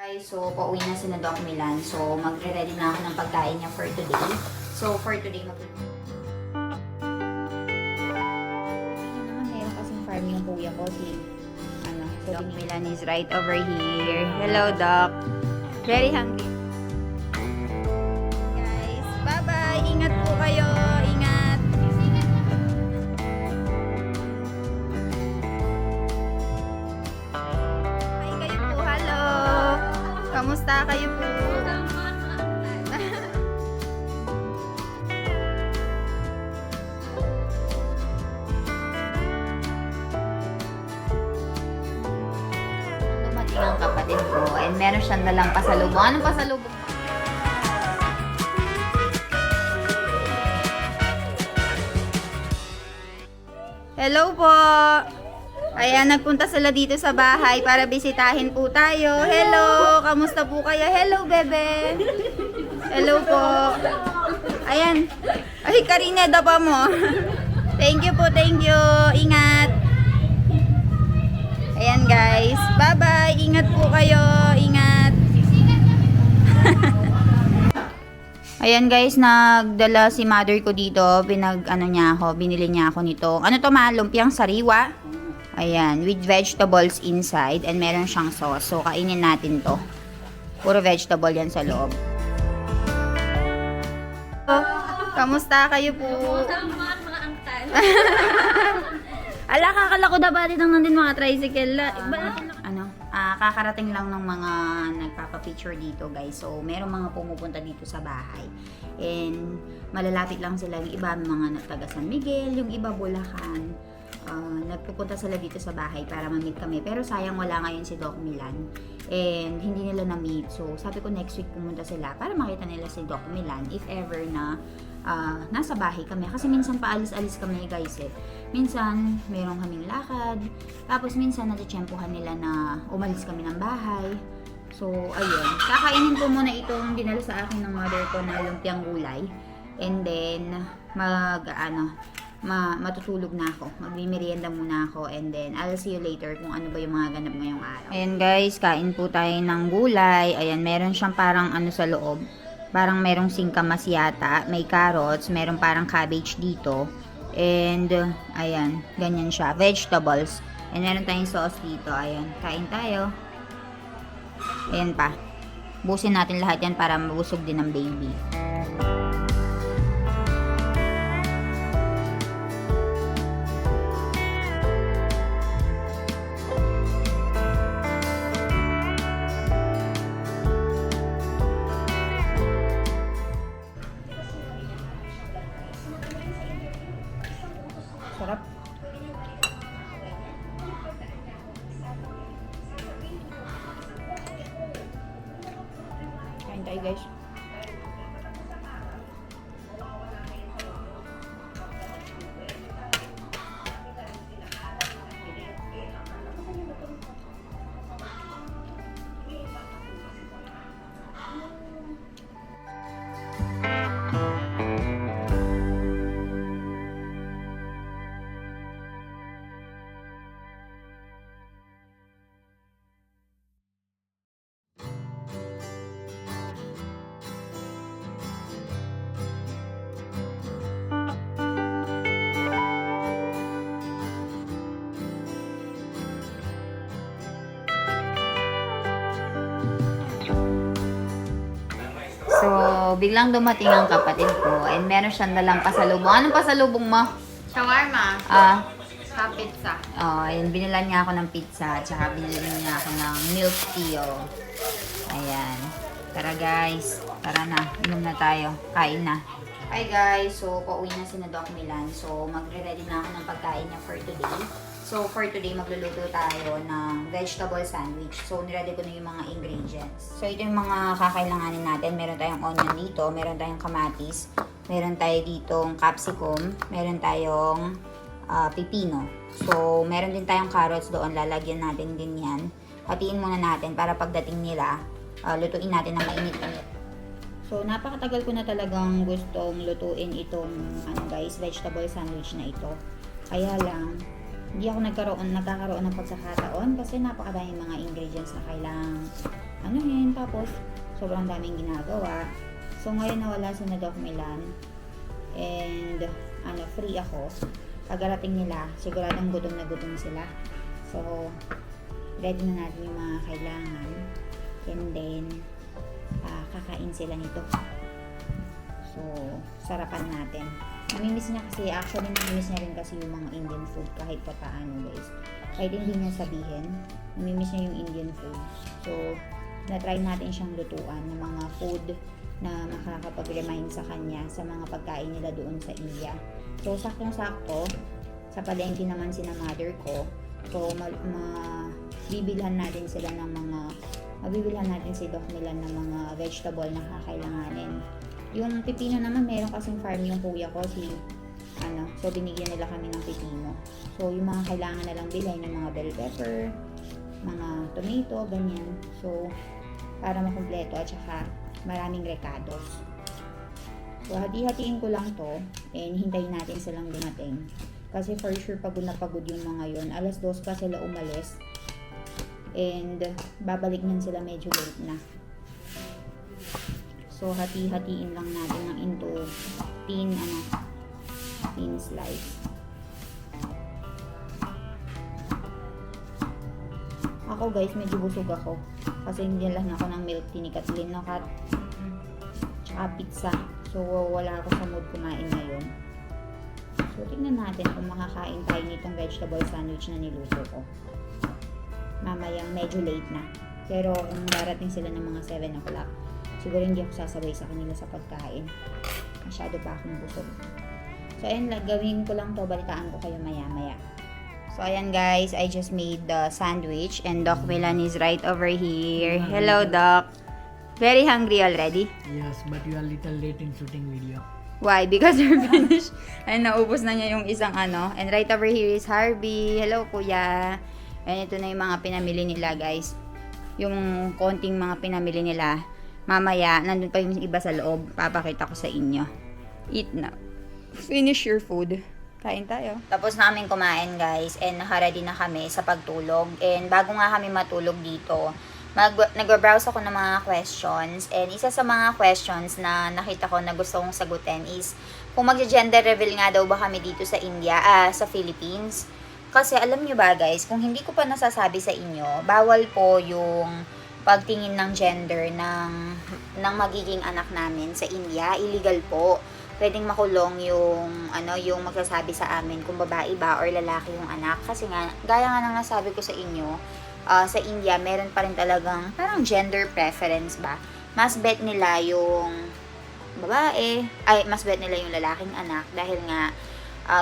Guys, so pauwi na si na Doc Milan. So magre-ready na ako ng pagkain niya for today. So for today meron kasing farm yung kuya ko si so Doc Milan is right over here. Hello Doc. Very hungry. Guys, bye-bye. Ingat po kayo. Ingat. Hi kayo po. Hello. Kamusta kayo po? Dumating ang kapatid ko and meron siyang dalang pasalubong. Anong pasalubong? Hello po! Ayan, nagpunta sila dito sa bahay para bisitahin po tayo. Hello! Kamusta po kayo? Hello, bebe! Hello po! Ayan. Ay, Karineda pa mo. Thank you po, thank you. Ingat! Ayan, guys. Bye-bye! Ingat po kayo. Ingat! Ayan, guys. Nagdala si mother ko dito. Binili niya ako nito. Ano to, ma? Lumpiang sariwa? Ayan, with vegetables inside and meron siyang sauce. So, kainin natin to. Puro vegetable yan sa loob. Kamusta kayo po? Mga angkan. Ala, kakala ko dapat nang nandun mga tricycle. Kakarating lang ng mga nagpapapicture dito, guys. So, merong mga pumupunta dito sa bahay. And, malalapit lang sila. Yung iba, mga taga San Miguel. Yung iba, Bulacan. Nagpupunta sila dito sa bahay para ma-meet kami. Pero sayang wala ngayon si Doc Milan. And hindi nila na-meet. So, sabi ko next week pumunta sila para makita nila si Doc Milan if ever na nasa bahay kami. Kasi minsan paalis-alis kami, guys eh. Minsan, meron kaming lakad. Tapos minsan, natitsyempohan nila na umalis kami ng bahay. So, ayun. Kakainin ko muna itong dinala sa akin ng mother ko na lumpiang gulay. And then, matutulog na ako. Magmimerienda muna ako and then I'll see you later kung ano ba yung mga ganap ngayong araw. Ayan guys, kain po tayo ng gulay. Ayan, meron siyang parang sa loob. Parang merong singkamas yata. May carrots, meron parang cabbage dito. And, ayan, ganyan siya. Vegetables. And meron tayong sauce dito. Ayan, kain tayo. Ayan pa. Busin natin lahat yan para mabusog din ng baby. Sarap. Kain tayo, guys. So, biglang dumating ang kapatid ko and meron siyang dalang pasalubong. Anong pasalubong mo? Shawarma. Sa pizza. Ayun, binilan niya ako ng pizza at saka binilan niya ako ng milk tea. Ayan. Tara guys, tara na. Inom na tayo. Kain na. Hi guys, so pauwi na si na Doc Milan. So, magre-ready na ako ng pagkain niya for today. So, for today, magluluto tayo ng vegetable sandwich. So, niready ko na yung mga ingredients. So, ito yung mga kakailanganin natin. Meron tayong onion dito, meron tayong kamatis, meron tayo ditong capsicum, meron tayong pipino. So, meron din tayong carrots doon. Lalagyan natin din yan. Hatiin muna natin para pagdating nila, lutuin natin na mainit-init. So, napakatagal ko na talagang gustong lutuin itong guys, vegetable sandwich na ito. Kaya lang, hindi ako nagkakaroon ng pagkakataon kasi napakadaming mga ingredients na kailangang tapos, sobrang daming ginagawa. So, ngayon nawala si na Doc Milan. And, free ako. Pagarating nila, siguradong gutom na gutom sila. So, ready na natin yung mga kailangan. And then, kakain sila nito. So, sarapan natin. Namimiss niya kasi, actually namimiss niya rin kasi yung mga Indian food kahit pa paano guys. Kahit hindi niya sabihin, namimiss niya yung Indian food. So, na-try natin siyang lutuan ng mga food na makakapag-remind sa kanya sa mga pagkain nila doon sa India. So, saktong-sakto, sa palengke naman sina mother ko. So, bibilhan natin sila ng mga, mabibilhan natin si Doc Milan ng mga vegetable na kakailanganin. Yung pipino naman, meron kasing farm yung kuya ko, so binigyan nila kami ng pipino. So, yung mga kailangan na lang bilhin, yung mga bell pepper, mga tomato, ganyan. So, para makumpleto at saka maraming recados. So, hati-hatiin ko lang to and hintayin natin silang dumating. Kasi for sure pagod na pagod yung mga yon. 2:00 pa sila umalis and babalik niyan sila medyo late na. So, hati-hatiin lang natin ng into thin slice. Ako guys, medyo busog ako. Kasi hindi lang ako ng milk tea ni Kathleen na tsaka pizza. So, wala ako sa mood kumain ngayon. So, tingnan natin kung makakain tayo nitong vegetable sandwich na niluto ko. Mamayang medyo late na. Pero, kung darating sila ng mga 7 o'clock, siguro hindi ako sasabay sa kanila sa pagkain. Masyado pa akong busog. So, ayan, gawin ko lang to. Balitaan ko kayo maya-maya. So, ayan guys, I just made the sandwich and Doc Milan is right over here. Hello, Doc. Very hungry already? Yes, but you are little late in shooting video. Why? Because we're finished. And naubos na niya yung isang And right over here is Harvey. Hello, kuya. And ito na yung mga pinamili nila, guys. Yung konting mga pinamili nila. Mamaya, nandun pa yung iba sa loob. Papakita ko sa inyo. Eat na. Finish your food. Kain tayo. Tapos na kaming kumain, guys. And naka-ready na kami sa pagtulog. And bago nga kami matulog dito, nag-browse ako ng mga questions. And isa sa mga questions na nakita ko na gusto kong sagutin is kung mag-gender reveal nga daw ba kami dito sa India, sa Philippines. Kasi alam nyo ba, guys, kung hindi ko pa nasasabi sa inyo, bawal po yung pagtingin ng gender ng magiging anak namin sa India. Illegal po. Pwedeng makulong yung magsasabi sa amin kung babae ba or lalaki yung anak. Kasi nga, gaya nga nang nasabi ko sa inyo, sa India, meron pa rin talagang parang gender preference ba. Mas bet nila yung babae, mas bet nila yung lalaking anak dahil nga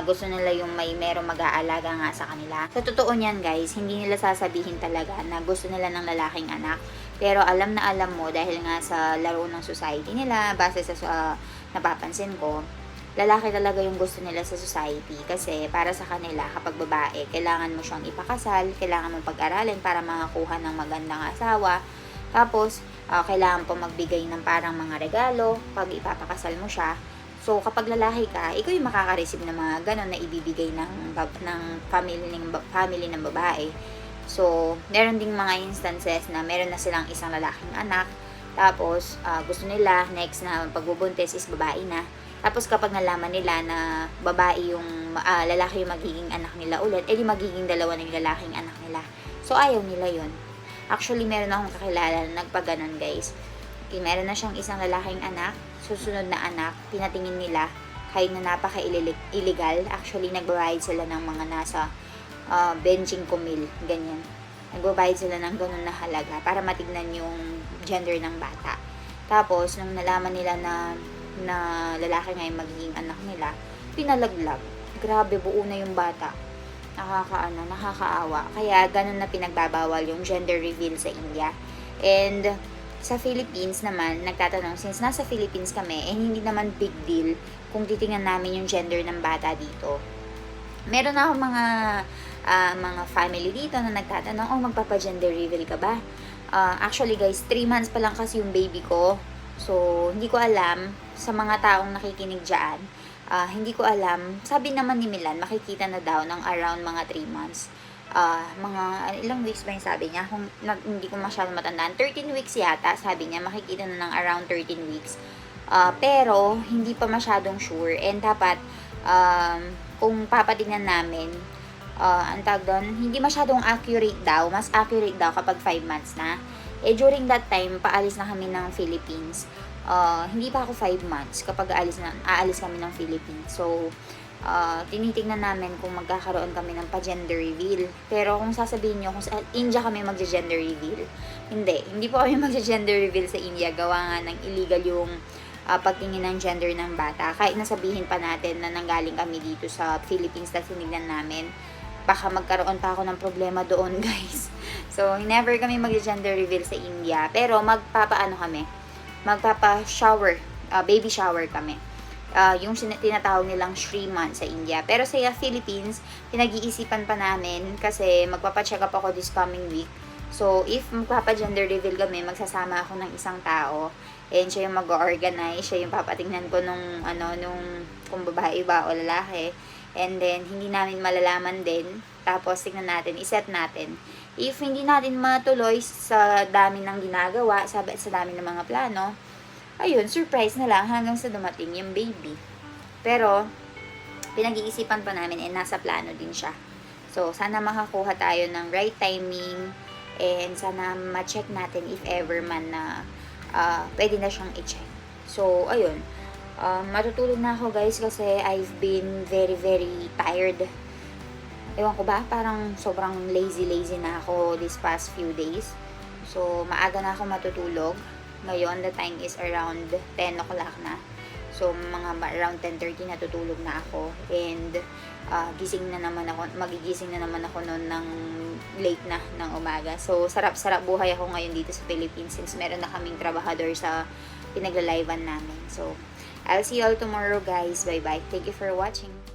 gusto nila yung merong mag-aalaga nga sa kanila. So, totoo niyan guys, hindi nila sasabihin talaga na gusto nila ng lalaking anak. Pero alam na alam mo dahil nga sa laro ng society nila, base sa napapansin ko, lalaki talaga yung gusto nila sa society kasi para sa kanila kapag babae, kailangan mo siyang ipakasal, kailangan mo pag-aralin para makakuha ng magandang asawa, tapos kailangan po magbigay ng parang mga regalo pag ipapakasal mo siya. So kapag lalaki ka, ikaw yung makaka-receive ng mga ganon na ibibigay ng family ng babae. So meron ding mga instances na meron na silang isang lalaking anak, tapos gusto nila next na pagbubuntis is babae na. Tapos kapag nalaman nila na babae yung lalaki yung magiging anak nila ulit, edi magiging dalawa na yung lalaking anak nila. So ayaw nila yon. Actually, meron akong kakilala na nagpaganon guys. Meron na siyang isang lalaking anak, susunod na anak, tinatingin nila kahit na napaka-illegal. Actually, nagbabayad sila ng mga nasa 25,000, ganyan. Nagbabayad sila ng ganun na halaga para matignan yung gender ng bata. Tapos, nung nalaman nila na lalaki nga yung magiging anak nila, pinalaglag. Grabe, buo na yung bata. Nakakaawa. Kaya ganun na pinagbabawal yung gender reveal sa India. And sa Philippines naman, nagtatanong, since nasa Philippines kami, hindi naman big deal kung titingnan namin yung gender ng bata dito. Meron ako mga family dito na nagtatanong, magpapa-gender reveal ka ba? Actually guys, 3 months pa lang kasi yung baby ko. So, hindi ko alam, sa mga taong nakikinig dyan, hindi ko alam, sabi naman ni Milan, makikita na daw ng around mga 3 months. mga ilang weeks ba yung sabi niya? Kung hindi ko masyadong matandaan, 13 weeks yata, sabi niya, makikita na ng around 13 weeks. Pero, hindi pa masyadong sure. And dapat, kung papatingnan namin, ang tawag doon, hindi masyadong accurate daw. Mas accurate daw kapag 5 months na. During that time, paalis na kami ng Philippines. Hindi pa ako 5 months kapag aalis kami ng Philippines. So, tinitingnan namin kung magkakaroon kami ng pa-gender reveal. Pero kung sasabihin nyo, kung sa India kami magja-gender reveal, hindi po kami magja-gender reveal sa India. Gawa nga ng illegal yung pagtingin ng gender ng bata. Kahit nasabihin pa natin na nanggaling kami dito sa Philippines na sinignan namin, baka magkaroon pa ako ng problema doon, guys. So, never kami mag-gender reveal sa India. Pero magpapa-shower, baby shower kami. Yung tinatawag nilang Shriman sa India. Pero sa Philippines, pinag-iisipan pa namin kasi magpapa-check up ako this coming week. So, if magpapa-gender reveal kami, magsasama ako ng isang tao. And siya yung mag-organize, siya yung papatingnan ko nung kung babae ba o lalaki. And then, hindi namin malalaman din. Tapos, tignan natin, iset natin. If hindi natin matuloy sa dami ng ginagawa, sa dami ng mga plano, ayun, surprise na lang hanggang sa dumating yung baby. Pero, pinag-iisipan pa namin and nasa plano din siya. So, sana makakuha tayo ng right timing and sana ma-check natin if ever man na pwede na siyang i-check. So, ayun. Matutulog na ako, guys, kasi I've been very, very tired. Ewan ko ba, parang sobrang lazy na ako this past few days. So, maaga na ako matutulog. Ngayon, the time is around 10 o'clock na. So, mga around 10:30 natutulog na ako. And, magigising na naman ako noon ng late na ng umaga. So, sarap-sarap buhay ako ngayon dito sa Philippines since meron na kaming trabahador sa pinaglalivean namin. So, I'll see you all tomorrow, guys. Bye-bye. Thank you for watching.